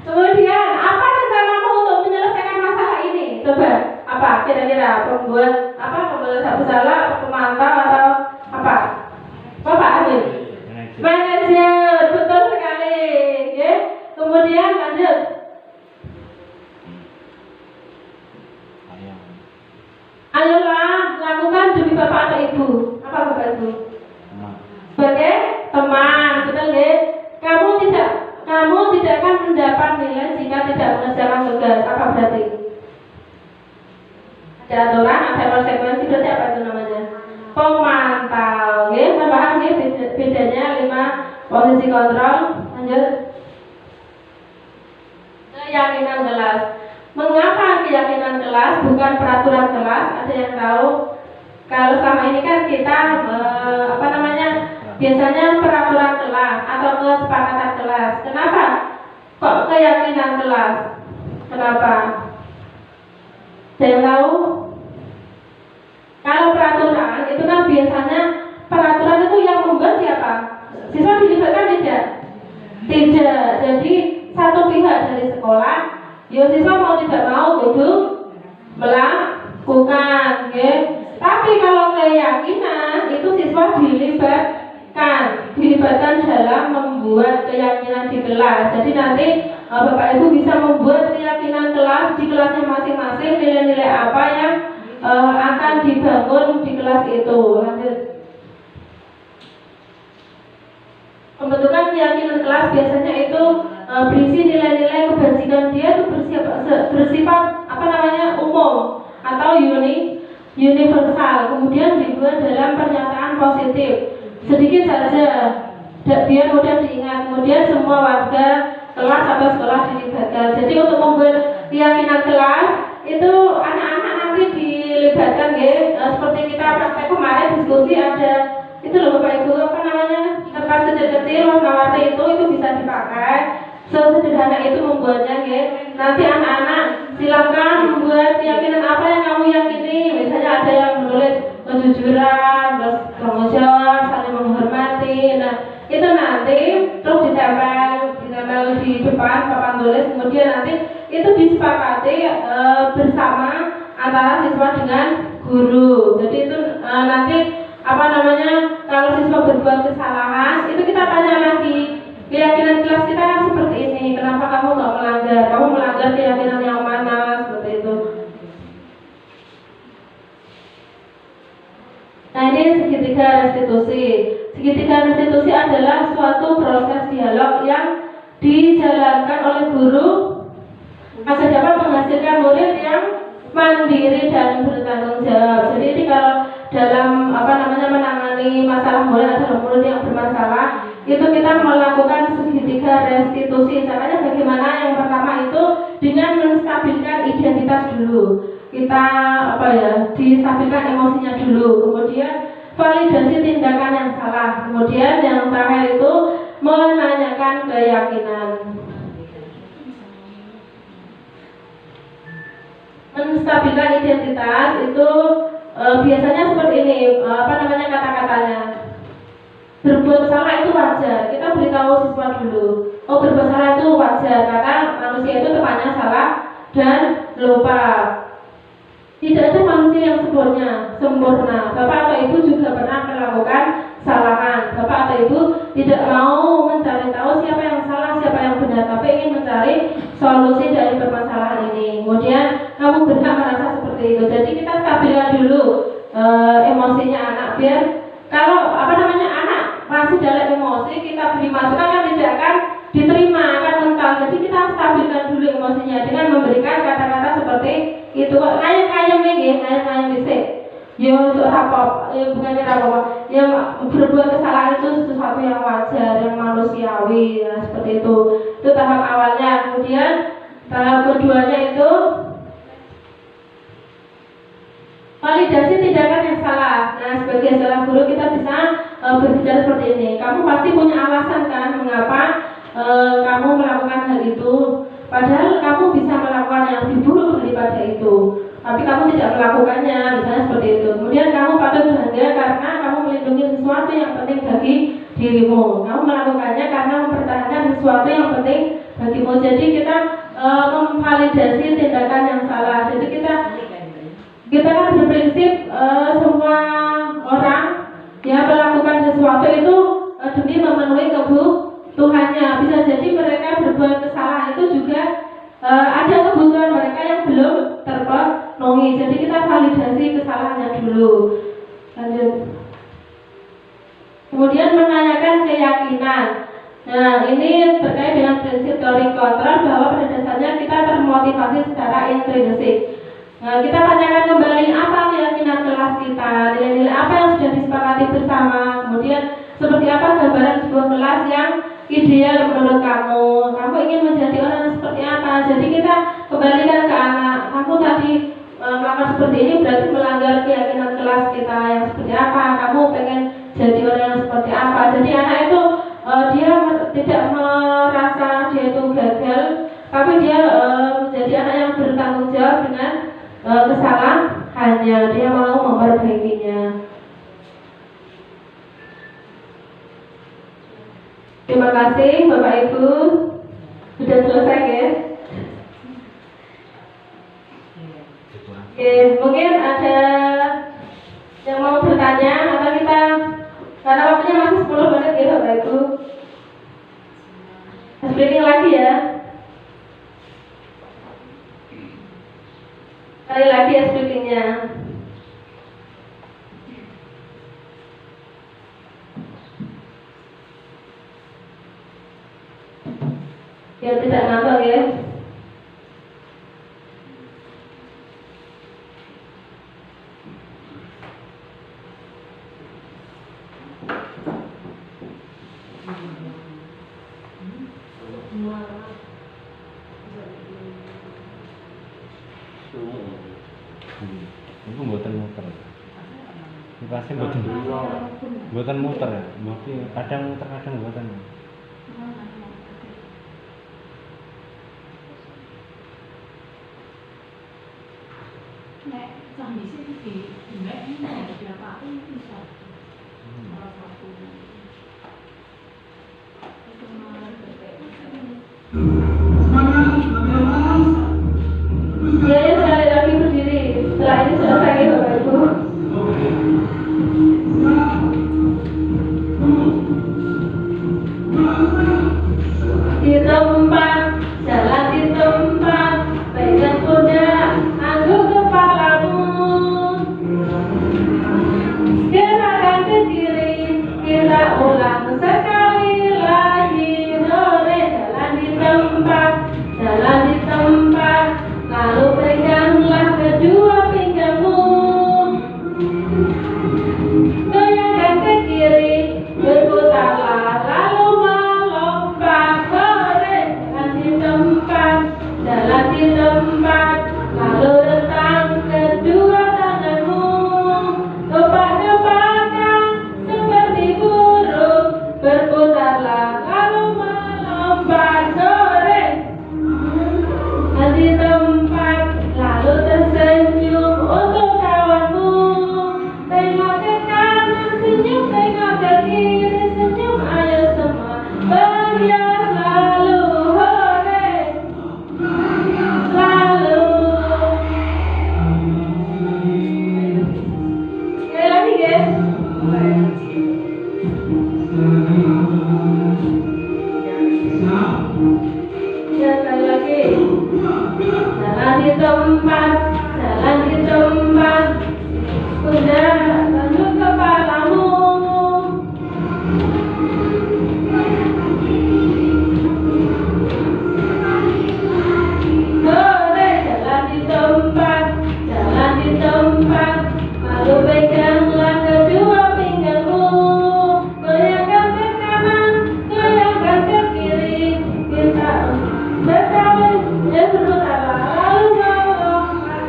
Kemudian apa rencanamu untuk menyelesaikan masalah ini? Coba apa kira-kira? Pembuat rasa bersalah, pemantau, atau apa? Bapak Amin? Manajer, betul sekali. Ya. Kemudian lanjut. Ayolah lakukan demi bapak atau ibu. Apa bapak ibu? Sebagai teman, betul ya? Kamu tidak akan mendapat nilai jika tidak mengerjakan tugas. Apa berarti? Ada aturan, ada konsekuensi, berarti apa itu namanya? Pemantau. Ya, paham ya bedanya 5 posisi kontrol. Lanjut. Keyakinan jelas. Mengapa keyakinan kelas bukan peraturan kelas? Ada yang tahu? Kalau selama ini kan kita biasanya peraturan kelas atau kesepakatan kelas. Kenapa kok keyakinan kelas? Kenapa? Ada yang tahu? Kalau peraturan itu kan biasanya peraturan itu yang membuat siapa? Siswa dilibatkan tidak? Tidak. Jadi satu pihak dari sekolah, ya siswa mau tidak mau itu melakukan, ya. Tapi kalau keyakinan itu siswa dilibatkan dalam membuat keyakinan di kelas. Jadi nanti Bapak Ibu bisa membuat keyakinan kelas di kelasnya masing-masing, nilai-nilai apa yang akan dibangun di kelas itu. Lanjut. Pembentukan keyakinan kelas biasanya itu berisi nilai-nilai kebajikan. Dia itu bersifat umum atau universal. Kemudian dibuat dalam pernyataan positif. Sedikit saja biar mudah diingat. Kemudian semua warga kelas atau sekolah dilibatkan. Jadi untuk membuat keyakinan kelas itu anak-anak nanti dilibatkan, ya. Seperti kita praktek kemarin diskusi ada itu loh Bapak Ibu, kertas kecil-kecil warna-warni itu bisa dipakai. Sesederhana itu membuatnya, ya. Nanti anak-anak silakan membuat keyakinan apa yang kamu yakini. Misalnya ada yang menulis kejujuran, terus tanggung jawab, saling menghormati. Nah, itu nanti terus ditempel di depan papan tulis. Kemudian nanti itu disepakati bersama antara siswa dengan guru. Jadi itu nanti kalau siswa berbuat kesalahan itu kita tanya lagi, keyakinan kelas kita kan seperti ini, kenapa kamu nggak melanggar? Kamu melanggar keyakinan yang mana? Seperti itu. Nah, ini segitiga restitusi. Segitiga restitusi adalah suatu proses dialog yang dijalankan oleh guru agar dapat menghasilkan murid yang mandiri dan bertanggung jawab. Jadi ini kalau dalam menangani masalah murid atau murid yang bermasalah, itu kita melakukan segitiga restitusi. Caranya bagaimana? Yang pertama itu dengan menstabilkan identitas dulu. Kita distabilkan emosinya dulu. Kemudian validasi tindakan yang salah. Kemudian yang terakhir itu menanyakan keyakinan. Menstabilkan identitas itu biasanya seperti ini, kata-katanya. Berbuat salah itu wajar. Kita beritahu siswa dulu. Oh, berbuat salah itu wajar karena manusia itu tempatnya salah dan lupa. Tidak ada manusia yang sempurna. Bapak atau Ibu juga pernah melakukan kesalahan. Bapak atau Ibu tidak mau mencari tahu siapa yang salah, siapa yang benar, tapi ingin mencari solusi dari permasalahan ini. Kemudian kamu berhak merasa seperti itu. Jadi kita stabilkan dulu emosinya anak, biar kalau anak masih dalam emosi, kita beri masukan kan tidak akan diterima, akan mental. Jadi kita stabilkan dulu emosinya dengan memberikan kata-kata seperti itu. Kayak bisik. Yang berbuat kesalahan itu sesuatu yang wajar, yang manusiawi, ya, seperti itu. Itu tahap awalnya. Kemudian tahap keduanya itu validasi tindakan yang salah. Nah, sebagai seorang guru kita bisa berbicara seperti ini. Kamu pasti punya alasan kan mengapa kamu melakukan hal itu. Padahal kamu bisa melakukan yang lebih buruk daripada itu, tapi kamu tidak melakukannya, misalnya seperti itu. Kemudian kamu patut bangga karena kamu melindungi sesuatu yang penting bagi dirimu. Kamu melakukannya karena mempertahankan sesuatu yang penting bagimu. Jadi kita memvalidasi tindakan yang salah. Jadi kita kan berprinsip semua orang yang melakukan sesuatu itu demi memenuhi kebutuhannya. Bisa jadi mereka berbuat kesalahan itu juga ada kebutuhan mereka yang belum terpenuhi. Jadi kita validasi kesalahannya dulu. Lanjut. Kemudian menanyakan keyakinan. Nah, ini terkait dengan prinsip teori kontrol bahwa pada dasarnya kita termotivasi secara intrinsik. Nah, kita tanyakan kembali apa keyakinan kelas kita, nilai-nilai apa yang sudah disepakati bersama. Kemudian seperti apa gambaran sebuah kelas yang ideal menurut kamu? Kamu ingin menjadi orang yang seperti apa? Jadi kita kembalikan ke anak. Kamu tadi melakukan seperti ini berarti melanggar keyakinan kelas kita yang seperti apa? Kamu pengen jadi orang yang seperti apa? Jadi anak itu dia tidak merasa dia itu gagal, tapi dia menjadi anak yang bertanggung jawab dengan kesalahannya. Dia mau memperbaikinya. Terima kasih Bapak Ibu. Sudah selesai ya? Oke, mungkin ada yang mau bertanya atau kita, karena waktunya masih 10 menit ya Bapak Ibu. Speaking lagi ya. Sekali lagi ya speakingnya. Biar tidak ngantuk ya. Itu mboten muter. Pasti mboten muter ya. Mungkin kadang muter kadang mboten. Nek kondisi di mbak ini ada berapa aku bisa salah satu itu Ya, sekali lagi berdiri. Setelah ini selesai ya Bapak Ibu. Di tempat, jalan di tempat, pegang kuda, anggup kepalamu. Gerakan ke kiri, kita ulang sekali lagi. Sore, jalan di tempat, jalan di tempat, lalu peganglah kedua pinggangmu. Goyangkan ke kiri, berputarlah, lalu melompat. Sore, jalan di tempat, jalan di tempat, lalu rentang kedua tanganmu. Gepak-gepakan seperti burung, berputarlah, lalu melompat. Sore, jalan di tempat, lalu tersenyum untuk kawanmu. Tengok ke kanan, senyum, tengok ke kiri, senyum, ayo semua bahagia selalu. Hore, selalu. Sekali lagi guys. Ya, sekali lagi. Jalan di tempat, jalan di tempat, kuda tunduk kepalamu. Sore, jalan di tempat, jalan di tempat, lalu peganglah kedua pinggangmu. Goyangkan ke kanan, goyangkan ke kiri, kita sekali berputarlah, lalu melompat.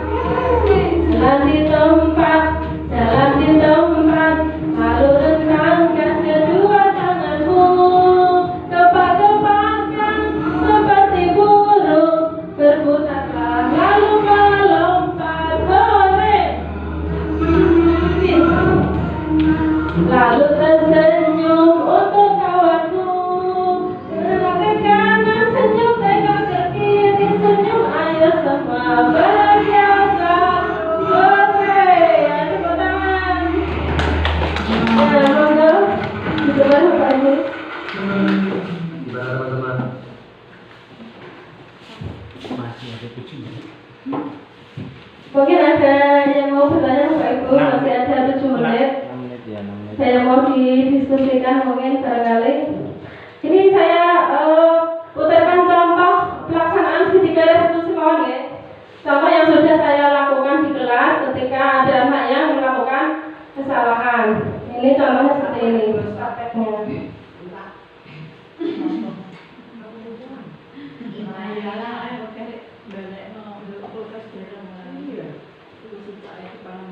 Jalan di tempat, jalan di tempat, lalu rentangkan kedua tanganmu. Gepak-gepakan seperti burung, berputarlah, lalu melompat. Hore, lalu tersenyum untuk kawanmu. Tengok ke kanan, senyum, tengok ke kiri, senyum, ayo semua bahagia selalu. Oke, tepuk tangan. Ya, monggo. Dicoba Bapak Ibu. Gimana teman-teman? Masih ada 7 menit. Mungkin ada yang mau bertanya Bapak Ibu, masih ada 7 menit. 6 menit ya, 6 menit. Saya mau didiskusikan mungkin barangkali. Ini saya putarkan contoh pelaksanaan segitiga restitusi mawon ya. Contoh yang sudah saya lakukan di kelas ketika ada anak yang melakukan kesalahan. Ini contohnya seperti ini prakteknya. Anak pakai balik mau kulkas jarang lah. Iya. Itu suka ya kepala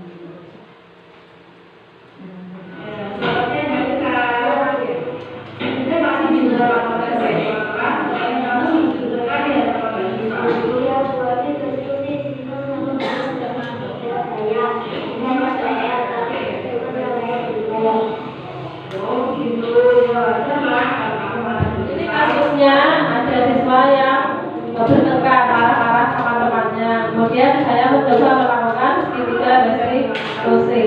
Ini kasusnya ada siswa yang bertengkar marah-marah sama temannya. Kemudian saya mencoba melakukan segitiga restitusi.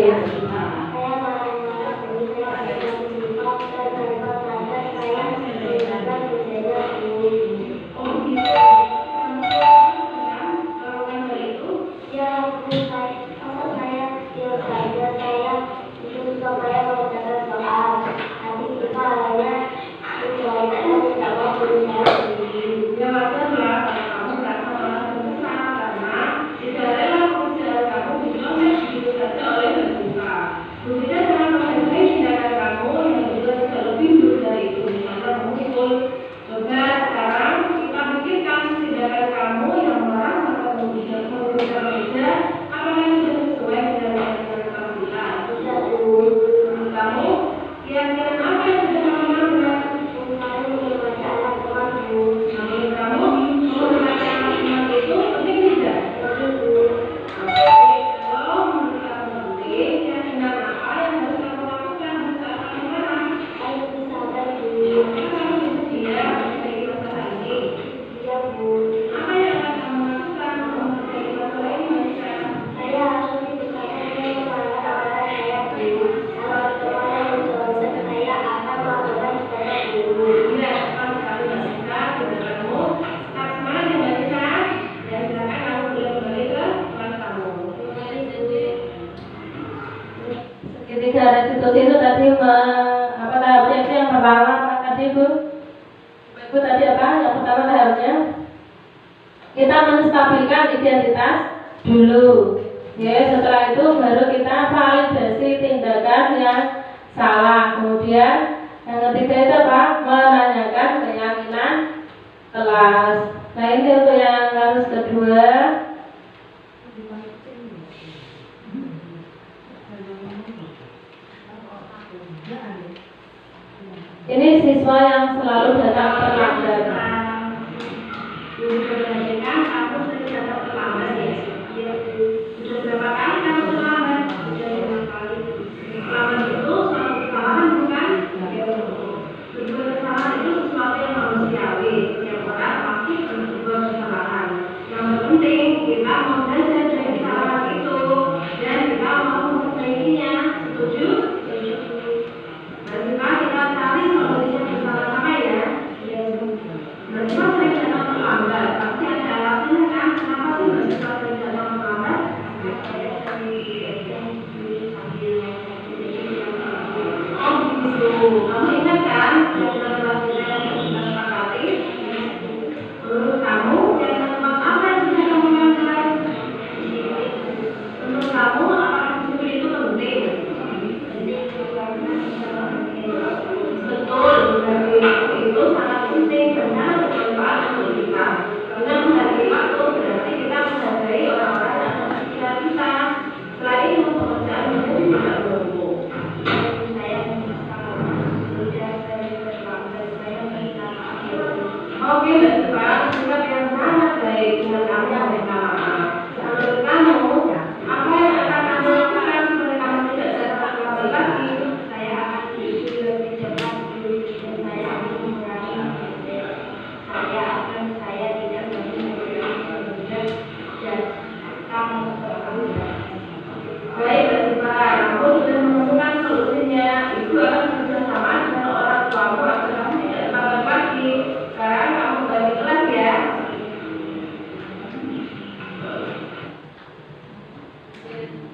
Segitiga restitusi itu tadi apa tahapnya itu yang pertama tadi Bu tadi apa? Yang pertama tahapnya kita menstabilkan identitas dulu. Ya, setelah itu baru kita validasi tindakan yang salah. Kemudian yang ketiga itu apa? Menanyakan keyakinan kelas. Nah ini untuk yang kasus kedua. Ini siswa yang selalu datang terlambat.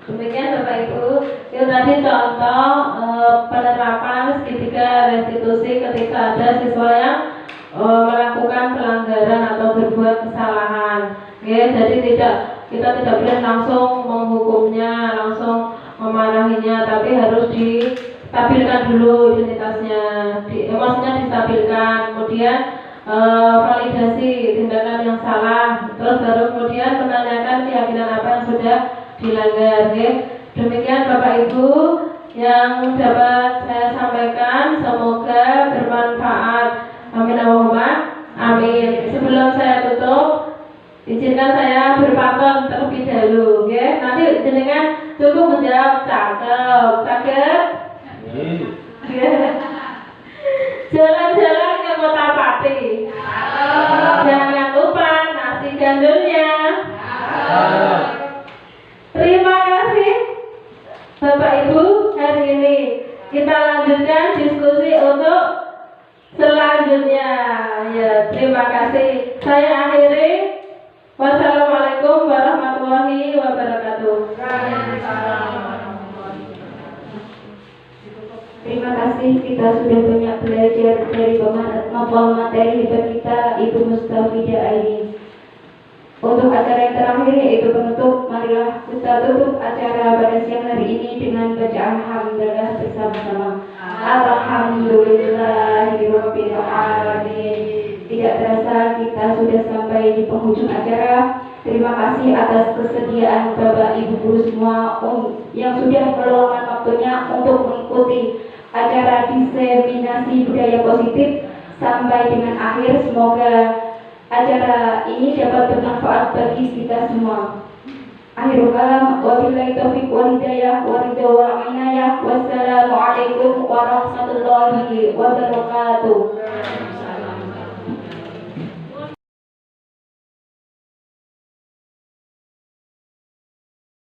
Demikian Bapak Ibu, itu tadi contoh penerapan segitiga restitusi ketika ada siswa yang melakukan pelanggaran atau berbuat kesalahan. Ya, jadi kita tidak boleh langsung menghukumnya, langsung memarahinya, tapi harus distabilkan dulu identitasnya, maksudnya distabilkan. Kemudian validasi tindakan yang salah, terus baru kemudian menanyakan keyakinan apa yang sudah dilanggar. Oke. Demikian Bapak Ibu yang dapat saya sampaikan, semoga bermanfaat. Amin Allahumma amin. Sebelum saya tutup, izinkan saya berpaton terlebih dahulu, oke? Nanti jenengan cukup menjawab cakep. Jalan-jalan ke Kota Pati. Jangan lupa nasi gandulnya. Terima kasih Bapak Ibu. Hari ini kita lanjutkan diskusi untuk selanjutnya. Ya, terima kasih. Saya akhiri. Wassalamualaikum warahmatullahi wabarakatuh. Terima kasih, kita sudah banyak belajar dari pemateri hebat kita Ibu Mustafidah Aini. Untuk acara yang terakhir yaitu penutup, marilah kita tutup acara pada siang hari ini dengan bacaan hamdalah bersama-sama. Alhamdulillahirabbil alamin. Tidak terasa kita sudah sampai di penghujung acara. Terima kasih atas kesediaan Bapak Ibu guru semua yang sudah meluangkan waktunya untuk mengikuti acara diseminasi budaya positif sampai dengan akhir. Semoga acara ini dapat bermanfaat bagi kita semua. Akhirul kalam, wabillahi taufiq wal hidayah wa ridha wal inayah. Wassalamualaikum warahmatullahi wabarakatuh.